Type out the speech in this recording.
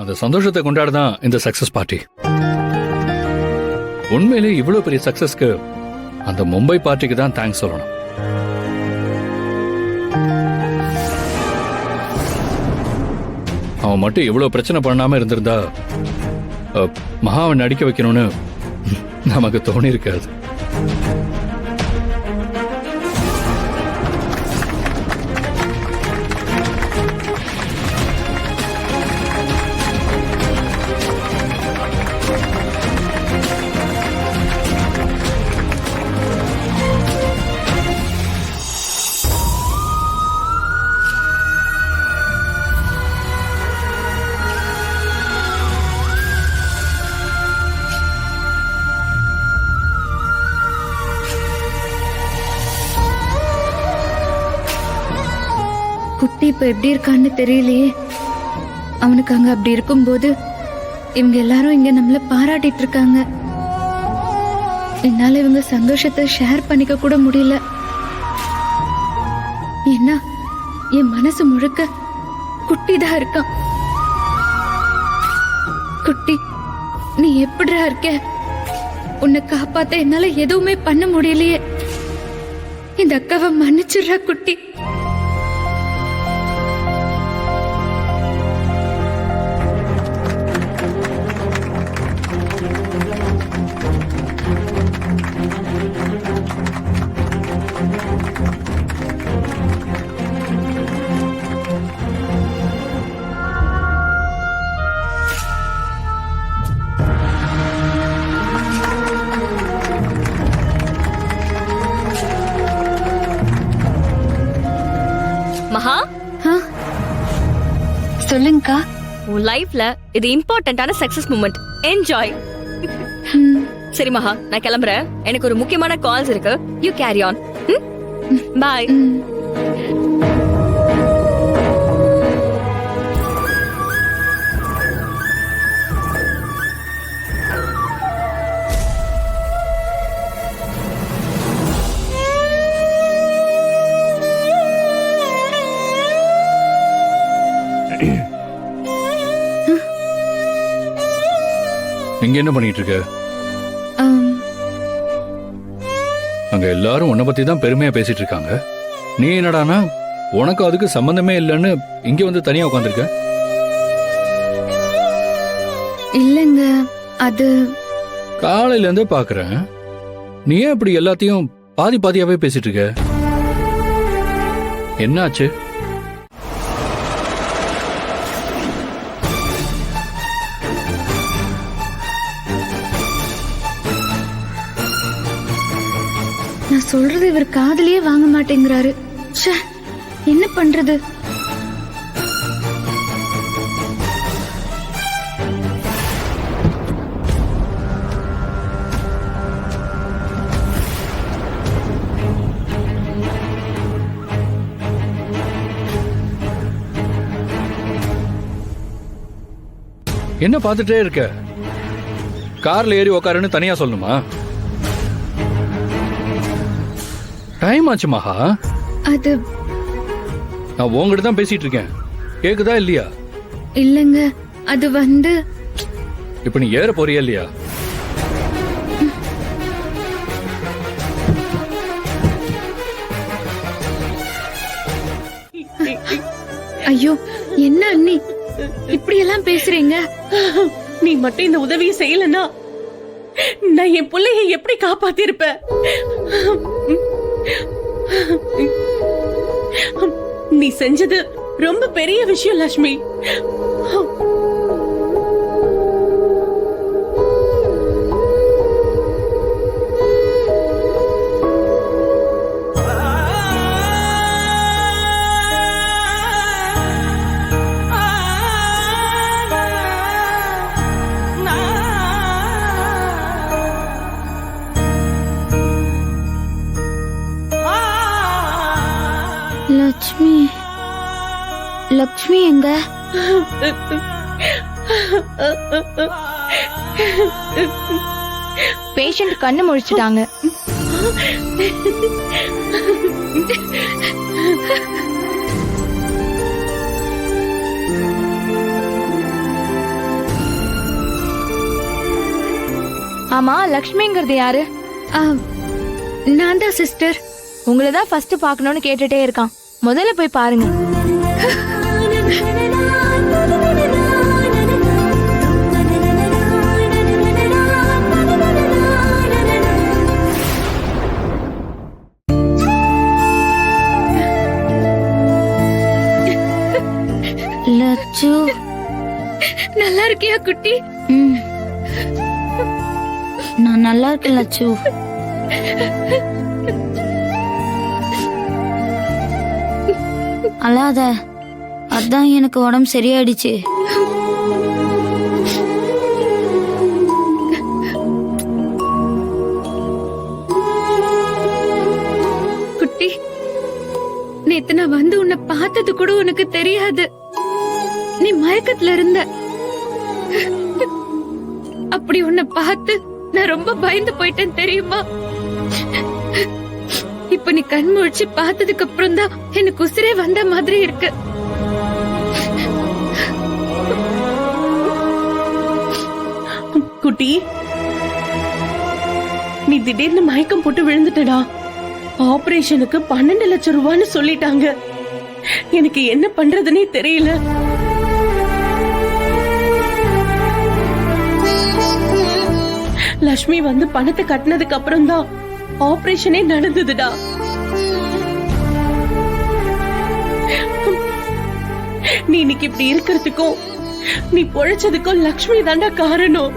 அந்த சந்தோஷத்தை கொண்டாடதான் இந்த சக்சஸ் பார்ட்டி. உண்மையிலே இவ்வளவு பெரிய சக்சஸ்க்கு அந்த மும்பை பார்ட்டிக்கு தான் தேங்க்ஸ் சொல்லணும். அவன் மட்டும் இவ்வளவு பிரச்சனை பண்ணாம இருந்திருந்தா மகாவை நடிக்க வைக்கணும்னு நமக்கு தோணி இருக்காது. குட்டி இப்ப எப்படி இருக்கான்னு தெரியலையே. அவனுக்கு அங்க அப்படி இருக்கும்போது இவங்க எல்லாரும் இங்க நம்மள பாராட்டிட்டு இருக்காங்க. என்னால இவங்க சந்தோஷத்தை ஷேர் பண்ணிக்க கூட முடியல. ஏன்னா என் மனசு முழுக்க குட்டிதான் இருக்கான். குட்டி, நீ எப்படிடா இருக்க? உன்னை காப்பாத்த என்னால எதுவுமே பண்ண முடியலையே. இந்த அக்காவை மன்னிச்சிடுறா குட்டி. மகா, சொல்லுங்கக்கா. உன் லைஃப்ல இது இம்பார்ட்டன்டான சக்சஸ் மூமெண்ட். என்ஜாய். சரி மகா, நான் கிளம்புறேன். எனக்கு ஒரு முக்கியமான கால்ஸ் இருக்கு. You carry on. பாய். இங்க என்ன பண்ணிட்டு இருக்க? அங்க எல்லாரும் உன்னை பத்தி தான் பெருமையா பேசிட்டு இருக்காங்க. நீ என்னடானா உனக்கு அதுக்கு சம்பந்தமே இல்லைன்னு இங்க வந்து தனியா உட்காந்துருக்க? இல்லங்க, அது காலையில இருந்தே பாக்குறேன். நீ ஏன் இப்படி எல்லாத்தையும் பாதி பாதியாவே பேசிட்டு இருக்க? என்னாச்சு? நான் சொல்றது இவர் காதுலயே வாங்க மாட்டேங்கிறாரு. ச்சே, என்ன பண்றது? என்ன பார்த்துட்டே இருக்க? கார்ல ஏறி உக்காருன்னு தனியா சொல்லணுமா? டைம் ஆச்சு மகா. அது நான் உங்ககிட்ட தான் பேசிட்டு இருக்கேன். கேக்குதா இல்லையா? இல்லங்க, அது வந்து இப்ப நீ ஏற போறியா இல்லையா? ஐயோ, என்ன அண்ணி இப்படி எல்லாம் பேசுறீங்க? நீ மட்டும் இந்த உதவியை செய்யலனா நான் என் பிள்ளையை எப்படி காப்பாத்திருப்பேன்? நீ செஞ்சது ரொம்ப பெரிய விஷயம் லட்சுமி. லட்சுமி, லட்சுமி எங்க? பேஷண்ட் கண்ணு முழிச்சிட்டாங்க. ஆமா, லக்ஷ்மிங்கிறது யாரு? ஆ, நான் தான் சிஸ்டர். உங்களை தான் ஃபர்ஸ்ட் பார்க்கணும்னு கேட்டுட்டே இருக்கான். முதல்ல போய் பாருங்க. லட்சு, நல்லா இருக்கியா குட்டி? ம், நான் நல்லா இருக்கேன் லட்சு. அழாத, அதான் எனக்கு உடம்பு சரியாயிடுச்சு. குட்டி, நேத்து நான் வந்து உன்னை பார்த்தது கூட உனக்கு தெரியாது. நீ மயக்கத்துல இருந்த. அப்படி உன்னை பார்த்து நான் ரொம்ப பயந்து போயிட்டேன் தெரியுமா? இப்ப நீ கண் முழிச்சு பார்த்ததுக்கு அப்புறம் தான் எனக்கு உசிரே வந்த மாதிரி இருக்கு. குட்டி, நீ திடீர்னு மயக்கம் போட்டு விழுந்துட்டடா. ஆபரேஷனுக்கு 12 லட்சம் ரூபான்னு சொல்லிட்டாங்க. எனக்கு என்ன பண்றதுன்னே தெரியல. லட்சுமி வந்து பணத்தை கட்டினதுக்கு அப்புறம் தான் ஆபரேஷனே நடந்ததுடா. நீ இன்னைக்கு இப்படி இருக்கிறதுக்கும் நீ பொழைச்சதுக்கும் லக்ஷ்மி தாண்டா காரணம்.